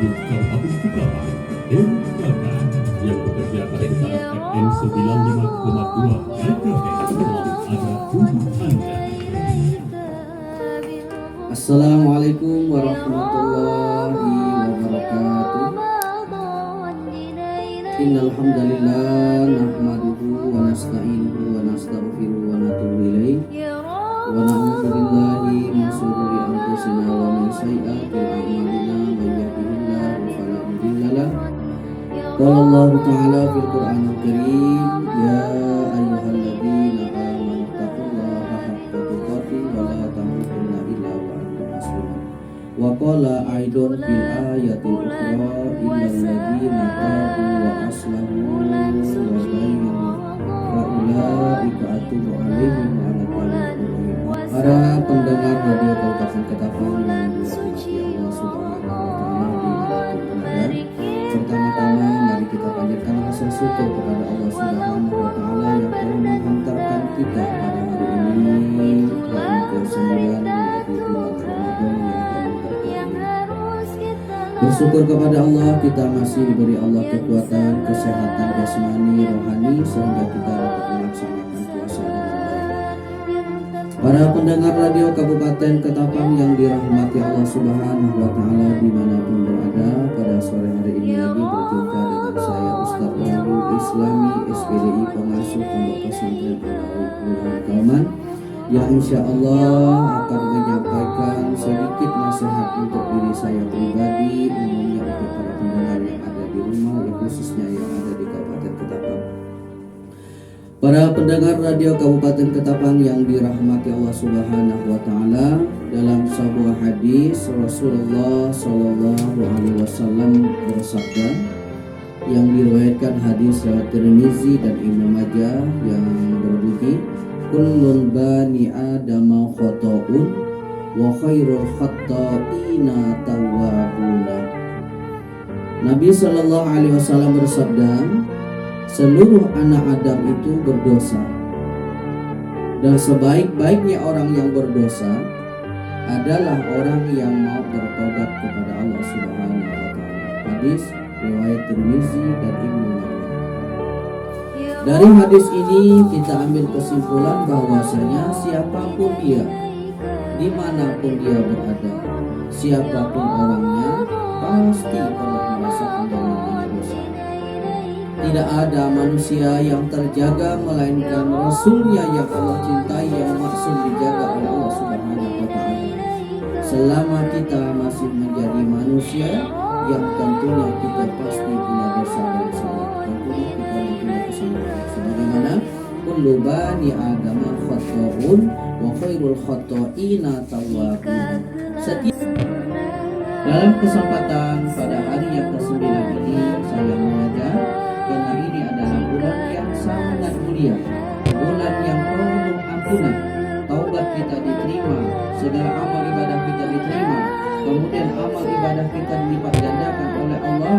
di Kabupaten Tukabang, Denpasar, yang bekerja pada kisaran FM 95,2 MHz telah ada untuk Anda. Assalamualaikum warahmatullahi wabarakatuh. Innal hamdalillah nahmaduhu wa nasta'inuhu wa nastaghfiruhu wa natubu ilaih wa na'udzu billahi min shururi anfusina wa min sayyiati a'malina may yahdihillahu fala mudilla lahu. Qala Allah ta'ala fil Qur'anil Karim, ya ayyuhalladzina amanu taqullaha haqqa tuqatih wa la tamutunna illa wa antum muslimun. Wa qala aidan fil ayatil ukhra illal ladzina tabu wa aslahu wa bayyanu fa ulaika atubu alaihim wa ana tawwabur. Para pendengar radio Kabupaten Ketapang yang dirahmati Allah Subhanahu wa taala dimanapun berada, pertama-tama mari kita panjatkan rasa syukur kepada Allah Subhanahu wa taala yang telah menghantarkan kita pada hari ini hari ke-9 yaitu bulan Ramadan yang penuh berkah ini. Bersyukur kepada Allah kita masih diberi Allah kekuatan, kesehatan jasmani, rohani sehingga kita dapat melaksanakan puasa dengan baik. Para pendengar radio Kabupaten Ketapang yang dirahmati Allah Subhanahu wa taala dimanapun berada, pada sore hari ini lagi berjumpa dengan saya Ustaz Wahyu Islami SPDI Pengasuh Pondok Pesantren Al Kauman yang insya Allah akan menyampaikan sedikit nasihat untuk diri saya pribadi, umumnya untuk para pendengar yang ada di rumah, yang khususnya yang ada di Kabupaten Ketapang. Para pendengar radio Kabupaten Ketapang yang dirahmati Allah Subhanahu wa taala, dalam sebuah hadis Rasulullah Shallallahu alaihi wasallam bersabda yang diriwayatkan hadis riwayat Tirmizi dan Ibnu Majah yang berbunyi, kullun bani adama khata'un wa khairul khata'ina tawwabuna. Nabi Shallallahu alaihi wasallam bersabda, seluruh anak Adam itu berdosa, dan sebaik-baiknya orang yang berdosa adalah orang yang mau bertobat kepada Allah Subhanahu wa taala. Hadis riwayat Tirmizi dan Ibnu Majah. Dari hadis ini kita ambil kesimpulan bahwasanya siapapun dia, dimanapun dia berada, siapapun orangnya, pasti pernah merasakan yang namanya dosa. Tidak ada manusia yang terjaga melainkan Rasulnya yang Allah cintai, yang maksud dijaga oleh Allah Subhanahu wa taala. Selama kita masih menjadi manusia, yang tentunya kita pasti punya dosa dan salah. Tentunya kita punya kesalahan. Sebagaimana kullu bani adama khata'un wa khairul khata'ina tawwabun. Dalam kesempatan pada hari yang ke-9 ini saya mengajak, karena ini adalah bulan yang sangat mulia, bulan yang penuh ampunan, taubat kita diterima, segala amal ibadah kita diterima, kemudian amal ibadah kita dilipat gandakan oleh Allah,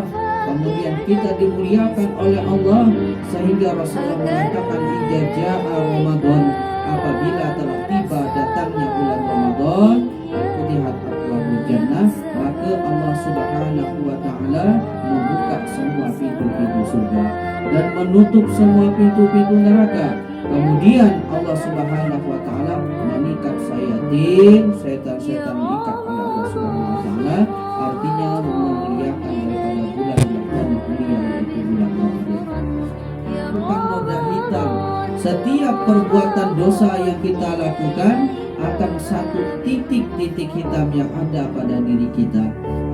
kemudian kita dimuliakan oleh Allah, sehingga Rasulullah mengatakan idza jaa Ramadan, apabila telah tiba datangnya bulan Ramadan, futihat abwaabul jannah, maka Allah Subhanahu wa taala membuka semua pintu-pintu surga dan menutup semua pintu-pintu neraka. Kemudian Allah Subhanahu wa taala mengikat sayatin, setan-setan diikat oleh Allah Subhanahu wa taala, artinya memuliakan daripada bulan yang penuh mulia yaitu bulan Ramadan. Bukan noda hitam. Setiap perbuatan dosa yang kita lakukan akan satu titik-titik hitam yang ada pada diri kita.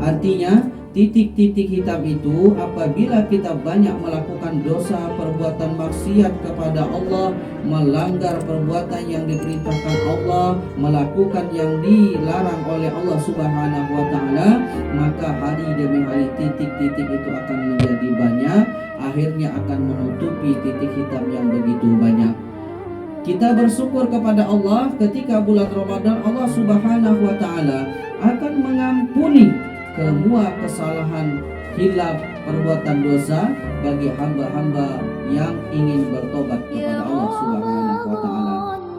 Artinya titik-titik hitam itu apabila kita banyak melakukan dosa, perbuatan maksiat kepada Allah, melanggar perbuatan yang diperintahkan Allah, melakukan yang dilarang oleh Allah Subhanahu wa taala, maka hari demi hari titik-titik itu akan menjadi banyak, akhirnya akan menutupi titik hitam yang begitu banyak. Kita bersyukur kepada Allah ketika bulan Ramadan Allah Subhanahu wa taala akan mengampuni semua kesalahan, hilaf, perbuatan dosa bagi hamba-hamba yang ingin bertobat kepada Allah Subhanahu wa taala.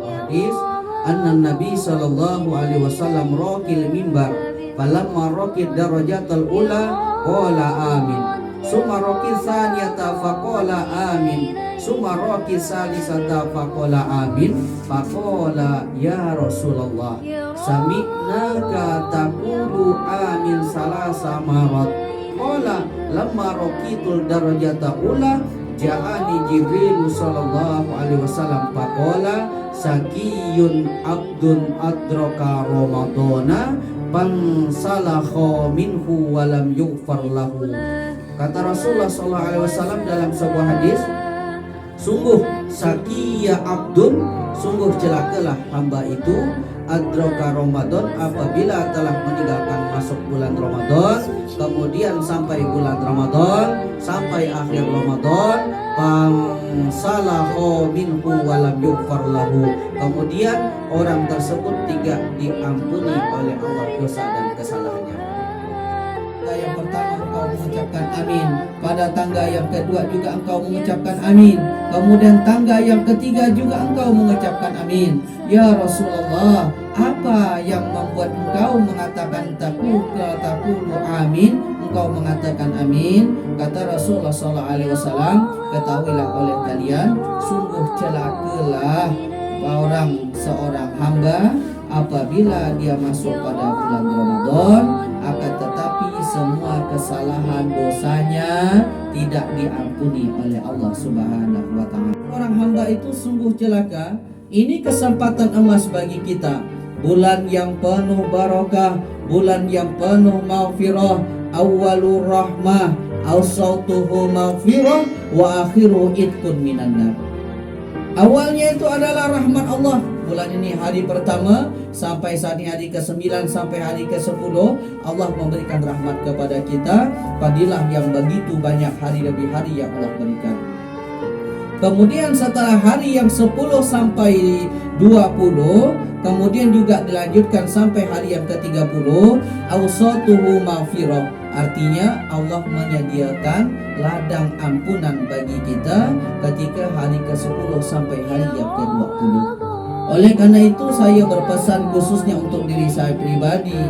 Hadis anna Nabi sallallahu alaihi wasallam raqil mimbar falamma raqid darajatul ula faqala amin. Summa raqi tsaniyata faqala amin. Summa raqi salisata faqala amin. Faqala ya Rasulullah, sami'naka taqulu amin salasa marat. Qala lamma raqitul darajata ula ja'ani Jibril sallallahu alaihi wasallam faqala sakiyun abdun adraka ramadana fansalakha minhu walam yughfar lahu. Kata Rasulullah sallallahu alaihi wasallam dalam sebuah hadis, sungguh sakiya abdun, sungguh celakalah hamba itu adraka Ramadan, apabila telah meninggalkan masuk bulan Ramadan, kemudian sampai bulan Ramadan, sampai akhir Ramadan, salaho minhu walam yughfar lahu, kemudian orang tersebut tidak diampuni oleh Allah dosa dan kesalahannya. Yang pertama engkau mengucapkan amin, pada tangga yang kedua juga engkau mengucapkan amin, kemudian tangga yang ketiga juga engkau mengucapkan amin. Ya Rasulullah, apa yang membuat engkau mengatakan taqulu amin, engkau mengatakan amin? Kata Rasulullah SAW, ketahuilah oleh kalian, sungguh celakalah seorang hamba apabila dia masuk pada bulan Ramadan, akan tetapi semua kesalahan dosanya tidak diampuni oleh Allah Subhanahu wa taala. Orang hamba itu sungguh celaka. Ini kesempatan emas bagi kita. Bulan yang penuh barakah, bulan yang penuh maghfirah, awwalur rahmah, awsatuhu maghfirah, wa akhiru itqun minan nar. Awalnya itu adalah rahmat Allah. Bulan ini hari pertama sampai saat ini hari ke-9 sampai hari ke-10, Allah memberikan rahmat kepada kita. Fadilah yang begitu banyak hari demi hari yang Allah berikan. Kemudian setelah hari yang 10 sampai 20, kemudian juga dilanjutkan sampai hari yang ke-30, awsatuhu maghfirah. Artinya Allah menyediakan ladang ampunan bagi kita ketika hari ke-10 sampai hari yang ke-20. Oleh karena itu saya berpesan khususnya untuk diri saya pribadi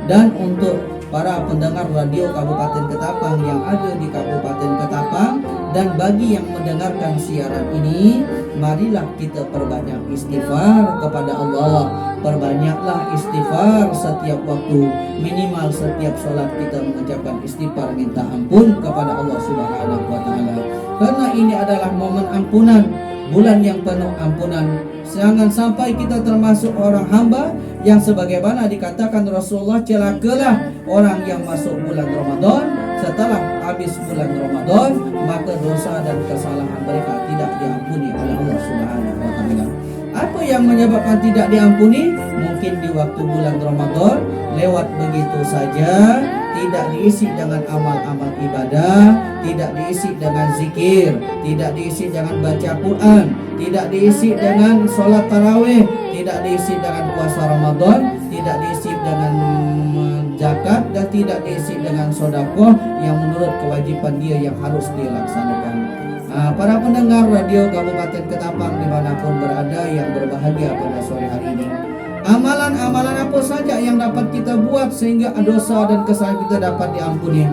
dan untuk para pendengar radio Kabupaten Ketapang yang ada di Kabupaten Ketapang, dan bagi yang mendengarkan siaran ini, marilah kita perbanyak istighfar kepada Allah. Perbanyaklah istighfar setiap waktu, minimal setiap sholat kita mengucapkan istighfar minta ampun kepada Allah Subhanahu wa taala. Karena ini adalah momen ampunan, bulan yang penuh ampunan. Jangan sampai kita termasuk orang hamba yang sebagaimana dikatakan Rasulullah, celakalah orang yang masuk bulan Ramadan, setelah habis bulan Ramadan maka dosa dan kesalahan mereka tidak diampuni oleh Allah Subhanahu wa taala. Apa yang menyebabkan tidak diampuni? Mungkin di waktu bulan Ramadan lewat begitu saja, tidak diisi dengan amal-amal ibadah, tidak diisi dengan zikir, tidak diisi dengan baca Quran, tidak diisi dengan sholat tarawih, tidak diisi dengan puasa Ramadan, tidak diisi dengan zakat, dan tidak diisi dengan sedekah yang menurut kewajiban dia yang harus dilaksanakan. Para pendengar radio Kabupaten Ketapang dimanapun berada yang berbahagia pada sore hari ini, amalan-amalan apa saja yang dapat kita buat sehingga dosa dan kesalahan kita dapat diampuni?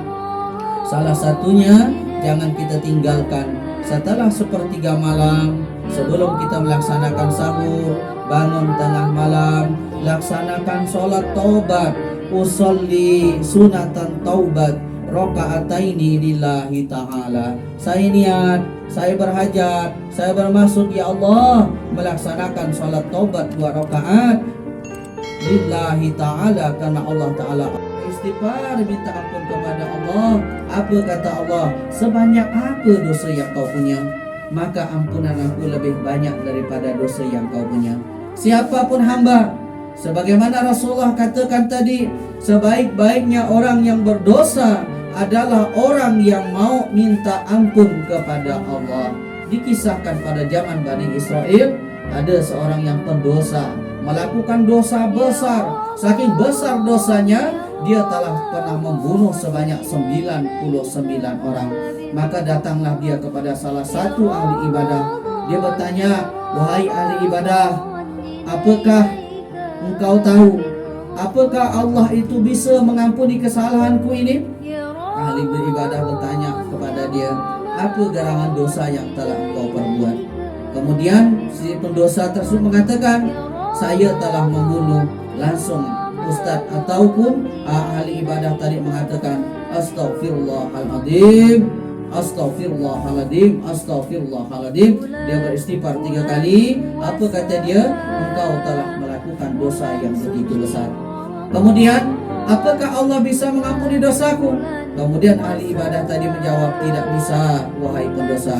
Salah satunya, jangan kita tinggalkan setelah sepertiga malam, sebelum kita melaksanakan sahur, bangun tengah malam, laksanakan sholat taubat, usolli sunatan taubat, rakaataini lillahi ta'ala. Saya niat, saya berhajat, saya bermaksud ya Allah melaksanakan sholat taubat 2 rakaat lillahi ta'ala, karena Allah ta'ala. Istighfar, minta ampun kepada Allah. Apa kata Allah? Sebanyak apa dosa yang kau punya, maka ampunan aku lebih banyak daripada dosa yang kau punya. Siapapun hamba, sebagaimana Rasulullah katakan tadi, sebaik-baiknya orang yang berdosa adalah orang yang mau minta ampun kepada Allah. Dikisahkan pada zaman Bani Israel, ada seorang yang pendosa, melakukan dosa besar. Saking besar dosanya, dia telah pernah membunuh sebanyak 99 orang. Maka datanglah dia kepada salah satu ahli ibadah. Dia bertanya, wahai ahli ibadah, apakah engkau tahu apakah Allah itu bisa mengampuni kesalahanku ini? ahli beribadah bertanya kepada dia, apa gerangan dosa yang telah engkau perbuat? Kemudian si pendosa tersebut mengatakan, saya telah membunuh. Langsung ustaz ataupun ahli ibadah tadi mengatakan, Astaghfirullahaladzim, Astaghfirullahaladzim, Astaghfirullahaladzim. Dia beristighfar 3 kali. Apa kata dia? Engkau telah melakukan dosa yang begitu besar. Kemudian, apakah Allah bisa mengampuni dosaku? Kemudian ahli ibadah tadi menjawab, tidak bisa wahai pendosa.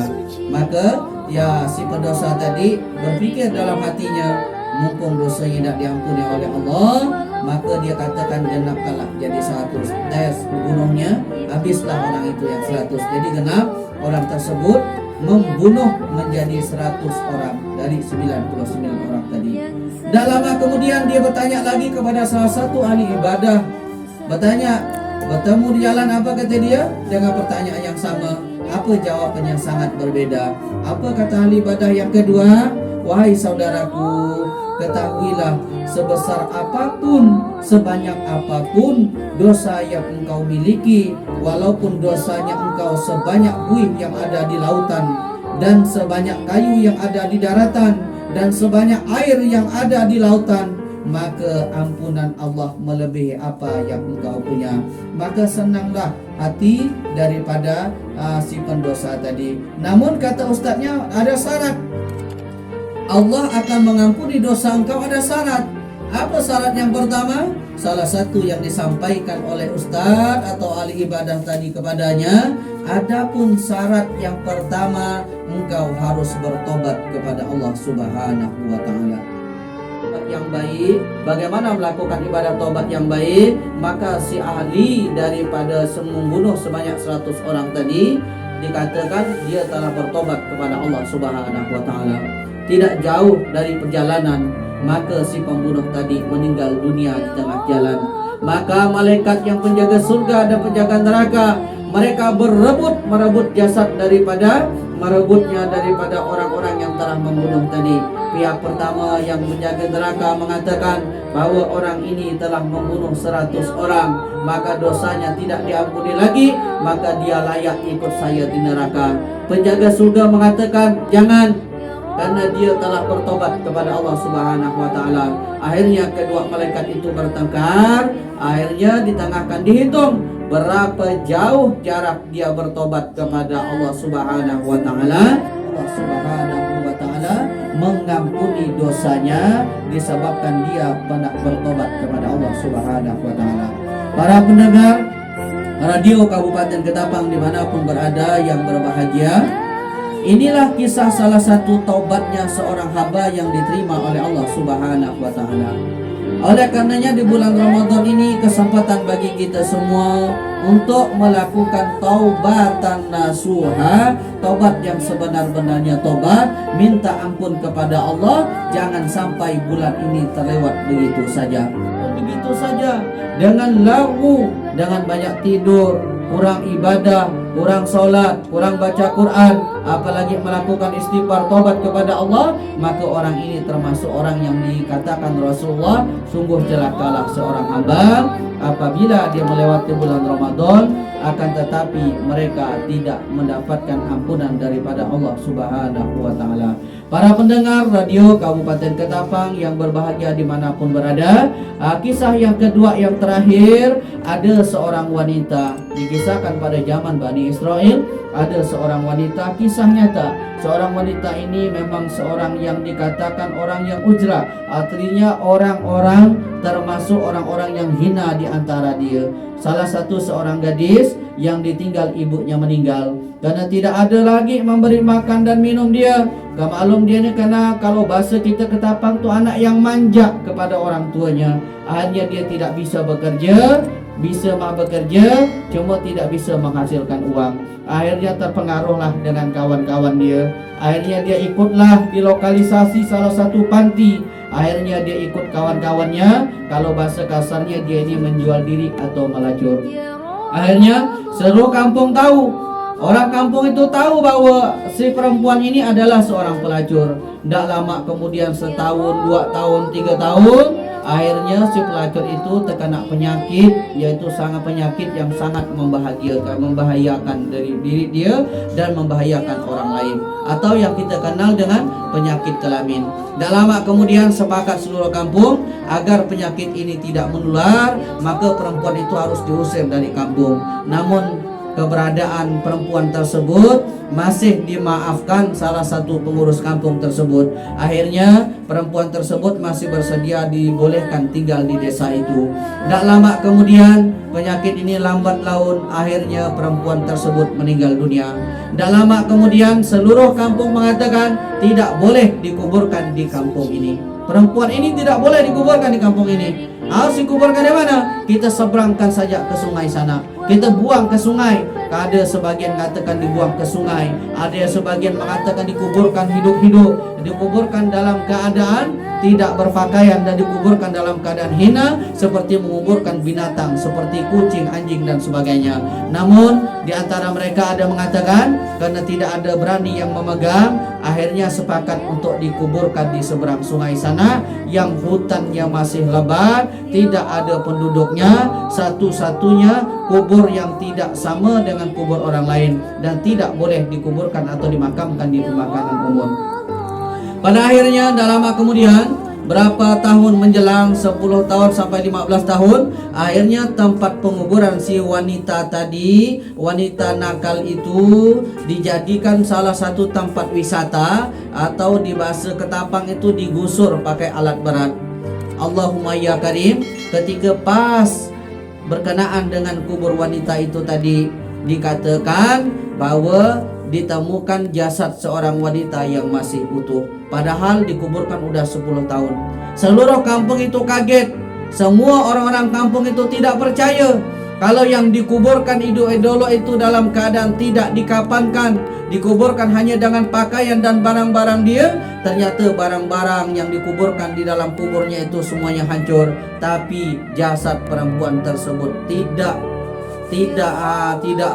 Maka ya si pendosa tadi berpikir dalam hatinya, mumpung dosanya tidak diampuni oleh Allah, maka dia katakan genapkanlah jadi 100. Tes dibunuhnya, habislah orang itu yang 100. Jadi genap orang tersebut membunuh menjadi 100 orang dari 99 orang tadi. Tak lama kemudian dia bertanya lagi kepada salah satu ahli ibadah. Bertanya, bertemu di jalan, apa kata dia? Dengan pertanyaan yang sama. Apa jawabannya sangat berbeda. Apa kata ahli ibadah yang kedua? Wahai saudaraku, ketahuilah sebesar apapun, sebanyak apapun dosa yang engkau miliki, walaupun dosanya engkau sebanyak buih yang ada di lautan, dan sebanyak kayu yang ada di daratan, dan sebanyak air yang ada di lautan, maka ampunan Allah melebihi apa yang engkau punya. Maka senanglah hati daripada si pendosa tadi. Namun kata ustaznya ada syarat. Allah akan mengampuni dosa engkau, ada syarat. Apa syarat yang pertama? Salah satu yang disampaikan oleh ustaz atau ahli ibadah tadi kepadanya, adapun syarat yang pertama, engkau harus bertobat kepada Allah Subhanahu wa taala. Yang baik, bagaimana melakukan ibadah tobat yang baik? Maka si ahli daripada membunuh sebanyak 100 orang tadi dikatakan dia telah bertobat kepada Allah Subhanahu wa taala. Tidak jauh dari perjalanan, maka si pembunuh tadi meninggal dunia di tengah jalan. Maka malaikat yang penjaga surga dan penjaga neraka, mereka merebut jasad merebutnya daripada orang-orang yang telah membunuh tadi. Pihak pertama yang menjaga neraka mengatakan bahwa orang ini telah membunuh 100 orang, maka dosanya tidak diampuni lagi, maka dia layak ikut saya di neraka. Penjaga surga mengatakan jangan, karena dia telah bertobat kepada Allah Subhanahu wa taala. Akhirnya kedua malaikat itu bertengkar. Akhirnya ditengahkan, dihitung berapa jauh jarak dia bertobat kepada Allah Subhanahu wa taala. Allah Subhanahu wa taala mengampuni dosanya disebabkan dia pernah bertobat kepada Allah Subhanahu wa taala. Para pendengar radio Kabupaten Ketapang dimanapun berada yang berbahagia, inilah kisah salah satu taubatnya seorang hamba yang diterima oleh Allah Subhanahu wa taala. Oleh karenanya di bulan Ramadan ini kesempatan bagi kita semua untuk melakukan taubatan nasuha, taubat yang sebenar-benarnya taubat, minta ampun kepada Allah. Jangan sampai bulan ini terlewat begitu saja. Begitu saja, dengan lagu, dengan banyak tidur, kurang ibadah, kurang sholat, kurang baca Quran, apalagi melakukan istighfar taubat kepada Allah, maka orang ini termasuk orang yang dikatakan Rasulullah, sungguh celakalah seorang hamba apabila dia melewati bulan Ramadan, akan tetapi mereka tidak mendapatkan ampunan daripada Allah Subhanahu wa taala. Para pendengar radio Kabupaten Ketapang yang berbahagia dimanapun berada, kisah yang kedua yang terakhir, ada seorang wanita dikisahkan pada zaman Bani Israel. Ada seorang wanita, kisah nyata. Seorang wanita ini memang seorang yang dikatakan orang yang ujra, artinya orang-orang termasuk orang-orang yang hina di antara dia. Salah satu seorang gadis yang ditinggal ibunya meninggal karena tidak ada lagi memberi makan dan minum dia. Maklum dia ni karena kalau bahasa kita Ketapang tu anak yang manja kepada orang tuanya. Akhirnya dia tidak bisa bekerja, bisa bekerja cuma tidak bisa menghasilkan uang. Akhirnya terpengaruhlah dengan kawan-kawan dia. Akhirnya dia ikutlah di lokalisasi salah satu panti. Akhirnya dia ikut kawan-kawannya. Kalau bahasa kasarnya dia ini menjual diri atau melacur. Akhirnya seluruh kampung tahu. Orang kampung itu tahu bahwa si perempuan ini adalah seorang pelacur. Tidak lama kemudian, setahun, 2 tahun, 3 tahun, Akhirnya si pelacur itu terkena penyakit, yaitu sangat penyakit yang sangat membahayakan dari diri dia dan membahayakan orang lain, atau yang kita kenal dengan penyakit kelamin. Tak lama kemudian sepakat seluruh kampung agar penyakit ini tidak menular, maka perempuan itu harus diusir dari kampung. Namun keberadaan perempuan tersebut masih dimaafkan salah satu pengurus kampung tersebut. Akhirnya perempuan tersebut masih bersedia dibolehkan tinggal di desa itu. Tak lama kemudian penyakit ini lambat laun, akhirnya perempuan tersebut meninggal dunia. Tak lama kemudian seluruh kampung mengatakan tidak boleh dikuburkan di kampung ini. Perempuan ini tidak boleh dikuburkan di kampung ini. Harus dikuburkan di mana? Kita seberangkan saja ke sungai sana. Kita buang ke sungai. Ada sebagian mengatakan dibuang ke sungai, ada yang sebagian mengatakan dikuburkan hidup-hidup, dikuburkan dalam keadaan tidak berpakaian, dan dikuburkan dalam keadaan hina seperti menguburkan binatang seperti kucing, anjing dan sebagainya. Namun di antara mereka ada mengatakan karena tidak ada berani yang memegang, akhirnya sepakat untuk dikuburkan di seberang sungai sana yang hutannya masih lebat, tidak ada penduduknya, satu-satunya kubur yang tidak sama dengan kubur orang lain dan tidak boleh dikuburkan atau dimakamkan di pemakaman umum. Pada akhirnya tak lama kemudian, berapa tahun menjelang 10 tahun sampai 15 tahun, akhirnya tempat penguburan si wanita tadi, wanita nakal itu, dijadikan salah satu tempat wisata, atau di bahasa Ketapang itu digusur pakai alat berat. Allahumma ya karim, ketika pas berkenaan dengan kubur wanita itu tadi, dikatakan bahwa ditemukan jasad seorang wanita yang masih utuh, padahal dikuburkan udah 10 tahun. Seluruh kampung itu kaget. Semua orang-orang kampung itu tidak percaya kalau yang dikuburkan idol itu dalam keadaan tidak dikapankan, dikuburkan hanya dengan pakaian dan barang-barang dia. Ternyata barang-barang yang dikuburkan di dalam kuburnya itu semuanya hancur, tapi jasad perempuan tersebut tidak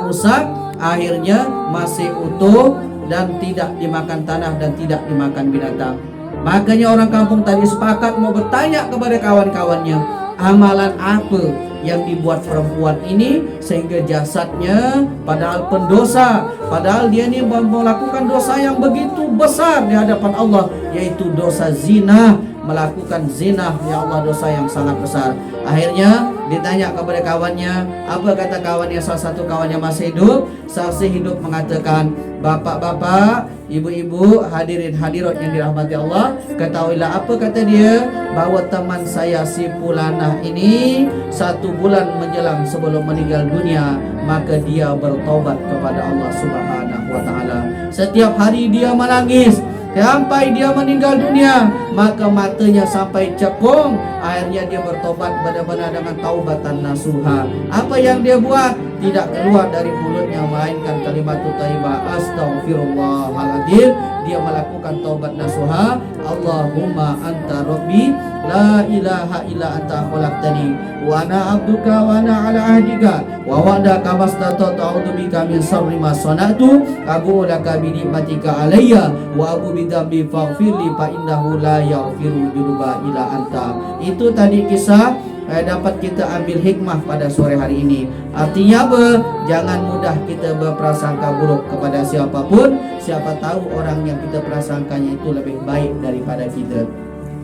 rusak, akhirnya masih utuh dan tidak dimakan tanah dan tidak dimakan binatang. Makanya orang kampung tadi sepakat mau bertanya kepada kawan-kawannya, amalan apa yang dibuat perempuan ini sehingga jasadnya padahal pendosa, padahal dia ini melakukan dosa yang begitu besar di hadapan Allah, yaitu dosa zina, melakukan zina, ya Allah, dosa yang sangat besar. Akhirnya ditanya kepada kawannya, apa kata kawannya? Salah satu kawannya masih hidup, saksi hidup mengatakan, bapak-bapak, ibu-ibu, hadirin hadirat yang dirahmati Allah, ketahuilah apa kata dia, bahwa teman saya si Pulanah ini 1 bulan menjelang sebelum meninggal dunia, maka dia bertobat kepada Allah Subhanahu wa taala. Setiap hari dia menangis sampai dia meninggal dunia, maka matanya sampai cekung. Akhirnya dia bertobat benar-benar dengan taubatan nasuha. Apa yang dia buat tidak keluar dari mulutnya melainkan kalimat thayyibah astaghfirullahaladzim. Dia melakukan taubat nasuha, Allahumma anta rabbi la ilaha illa anta khalaqtani wa ana abduka wa ana ala ahdika wa wa'daka mastata'tu a'udzu bika min syarri ma sana'tu abu laka bi ni'matika alayya wa abu bi dzambi faghfirli fa innahu la yaghfiru dzunuba illa anta. Itu tadi kisah dapat kita ambil hikmah pada sore hari ini. Artinya apa? Jangan mudah kita berprasangka buruk kepada siapapun. Siapa tahu orang yang kita prasangkanya itu lebih baik daripada kita.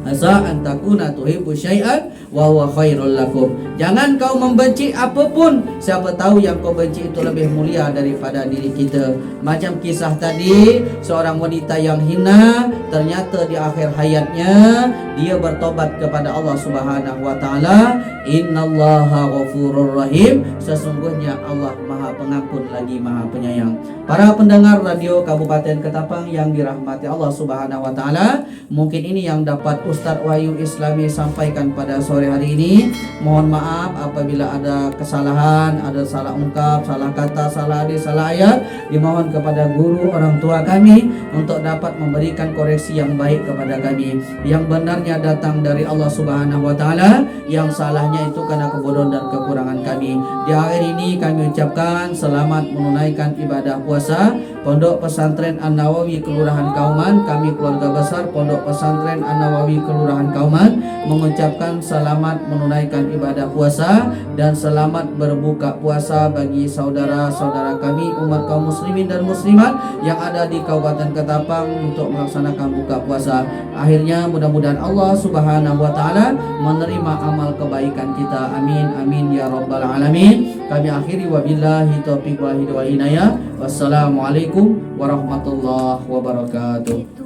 Asa an takuna tuhibbu syai'an wa huwa khairul lakum. Jangan kau membenci apapun, siapa tahu yang kau benci itu lebih mulia daripada diri kita. Macam kisah tadi, seorang wanita yang hina, ternyata di akhir hayatnya dia bertobat kepada Allah Subhanahu wa taala. Innallaha ghafurur rahim. Sesungguhnya Allah Maha Pengampun lagi Maha Penyayang. Para pendengar radio Kabupaten Ketapang yang dirahmati Allah Subhanahu wa taala, mungkin ini yang dapat Ustadz Wahyu Islami sampaikan pada sore hari ini. Mohon maaf apabila ada kesalahan, ada salah ungkap, salah kata, salah hadis, salah ayat. Dimohon kepada guru orang tua kami untuk dapat memberikan koreksi yang baik kepada kami. Yang benarnya datang dari Allah Subhanahu wa taala, yang salahnya itu karena kebodohan dan kekurangan kami. Di akhir ini kami ucapkan selamat menunaikan ibadah puasa. Pondok Pesantren An-Nawawi Kelurahan Kauman, kami keluarga besar Pondok Pesantren An-Nawawi Kelurahan Kauman mengucapkan selamat menunaikan ibadah puasa dan selamat berbuka puasa bagi saudara-saudara kami umat kaum muslimin dan muslimat yang ada di Kabupaten Ketapang untuk melaksanakan buka puasa. Akhirnya mudah-mudahan Allah Subhanahu wa taala menerima amal kebaikan kita. Amin amin ya rabbal alamin. Kami akhiri wabillahi taufiq wal hidayah. Wassalamualaikum warahmatullahi wabarakatuh.